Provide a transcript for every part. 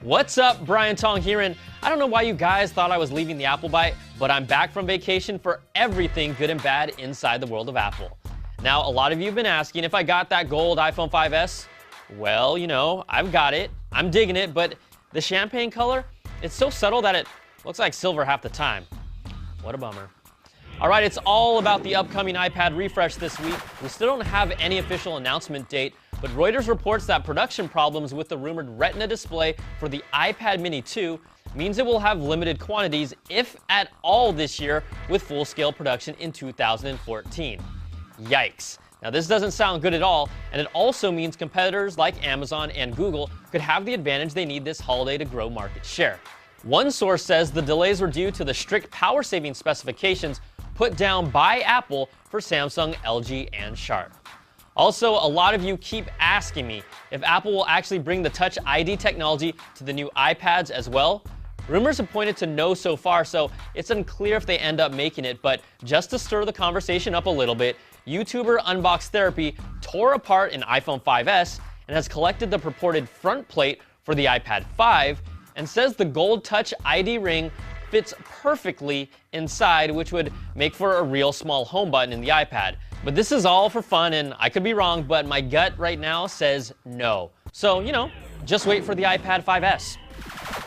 What's up, Brian Tong here, and I don't know why you guys thought I was leaving the Apple Byte, but I'm back from vacation for everything good and bad inside the world of Apple. Now, a lot of you have been asking if I got that gold iPhone 5S. Well, you know, I've got it. I'm digging it, but the champagne color, it's so subtle that it looks like silver half the time. What a bummer. All right, it's all about the upcoming iPad refresh this week. We still don't have any official announcement date, but Reuters reports that production problems with the rumored Retina display for the iPad mini 2 means it will have limited quantities, if at all, this year with full-scale production in 2014. Yikes. Now, this doesn't sound good at all, and it also means competitors like Amazon and Google could have the advantage they need this holiday to grow market share. One source says the delays were due to the strict power-saving specifications put down by Apple for Samsung, LG, and Sharp. Also, a lot of you keep asking me if Apple will actually bring the Touch ID technology to the new iPads as well. Rumors have pointed to no so far, so it's unclear if they end up making it, but just to stir the conversation up a little bit, YouTuber Unbox Therapy tore apart an iPhone 5S and has collected the purported front plate for the iPad 5 and says the gold Touch ID ring fits perfectly inside, which would make for a real small home button in the iPad. But this is all for fun, and I could be wrong, but my gut right now says no. So, you know, just wait for the iPad 5S.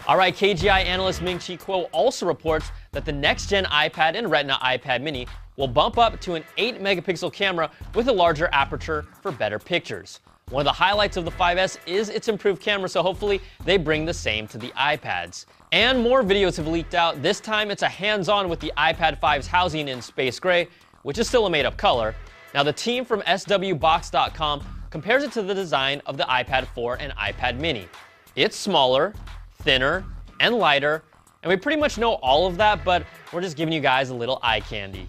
All right, KGI analyst Ming-Chi Kuo also reports that the next-gen iPad and Retina iPad mini will bump up to an 8-megapixel camera with a larger aperture for better pictures. One of the highlights of the 5S is its improved camera, so hopefully they bring the same to the iPads. And more videos have leaked out. This time it's a hands-on with the iPad 5's housing in space gray, which is still a made-up color. Now, the team from swbox.com compares it to the design of the iPad 4 and iPad mini. It's smaller, thinner, and lighter, and we pretty much know all of that, but we're just giving you guys a little eye candy.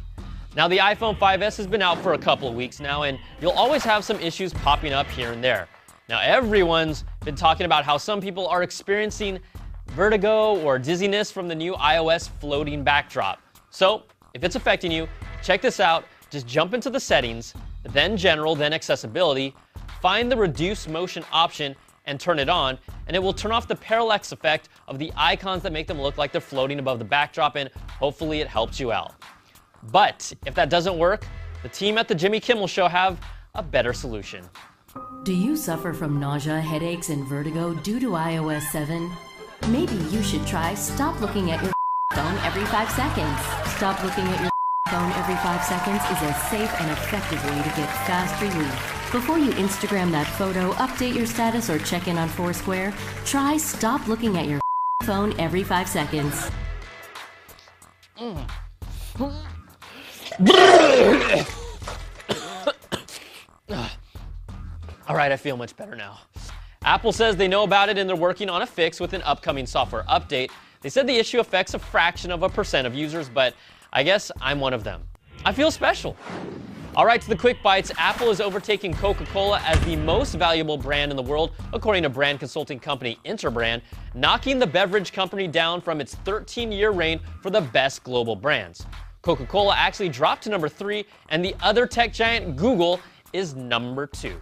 Now, the iPhone 5S has been out for a couple of weeks now, and you'll always have some issues popping up here and there. Now, everyone's been talking about how some people are experiencing vertigo or dizziness from the new iOS floating backdrop. So, if it's affecting you, check this out. Just jump into the settings, then general, then accessibility, find the reduce motion option and turn it on, and it will turn off the parallax effect of the icons that make them look like they're floating above the backdrop, and hopefully it helps you out. But if that doesn't work, the team at the Jimmy Kimmel Show have a better solution. Do you suffer from nausea, headaches, and vertigo due to iOS 7? Maybe you should try stop looking at your phone every 5 seconds. Stop looking at your phone every 5 seconds is a safe and effective way to get fast relief. Before you Instagram that photo, update your status, or check in on Foursquare, try stop looking at your phone every 5 seconds. All right, I feel much better now. Apple says they know about it and they're working on a fix with an upcoming software update. They said the issue affects a fraction of a percent of users, but I guess I'm one of them. I feel special. All right, to the quick bites. Apple is overtaking Coca-Cola as the most valuable brand in the world, according to brand consulting company Interbrand, knocking the beverage company down from its 13-year reign for the best global brands. Coca-Cola actually dropped to number 3, and the other tech giant, Google, is number 2.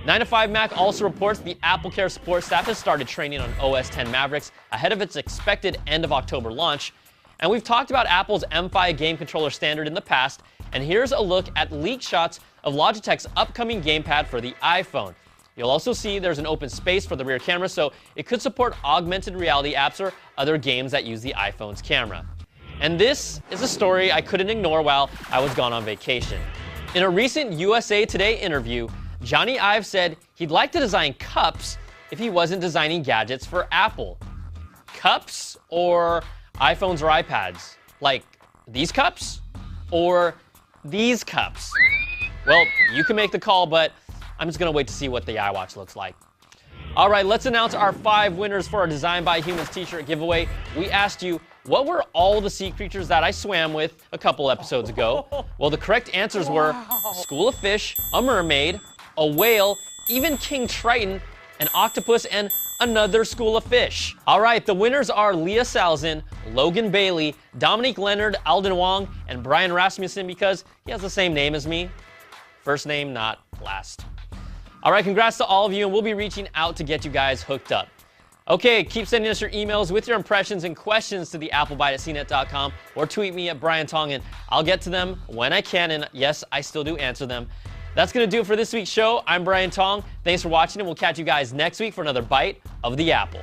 9to5Mac also reports the AppleCare support staff has started training on OS X Mavericks ahead of its expected end of October launch. And we've talked about Apple's M5 game controller standard in the past, and here's a look at leaked shots of Logitech's upcoming gamepad for the iPhone. You'll also see there's an open space for the rear camera, so it could support augmented reality apps or other games that use the iPhone's camera. And this is a story I couldn't ignore while I was gone on vacation. In a recent USA Today interview, Johnny Ive said he'd like to design cups if he wasn't designing gadgets for Apple. Cups or iPhones or iPads? Like these cups or these cups? Well, you can make the call, but I'm just gonna wait to see what the iWatch looks like. All right, let's announce our 5 winners for our Design by Humans t-shirt giveaway. We asked you, what were all the sea creatures that I swam with a couple episodes ago? Well, the correct answers were a school of fish, a mermaid, a whale, even King Triton, an octopus, and another school of fish. All right, the winners are Leah Salzin, Logan Bailey, Dominique Leonard, Alden Wong, and Brian Rasmussen because he has the same name as me. First name, not last. All right, congrats to all of you, and we'll be reaching out to get you guys hooked up. Okay, keep sending us your emails with your impressions and questions to the applebyte@cnet.com or tweet me at Brian Tong, and I'll get to them when I can, and yes, I still do answer them. That's going to do it for this week's show. I'm Brian Tong. Thanks for watching, and we'll catch you guys next week for another Bite of the Apple.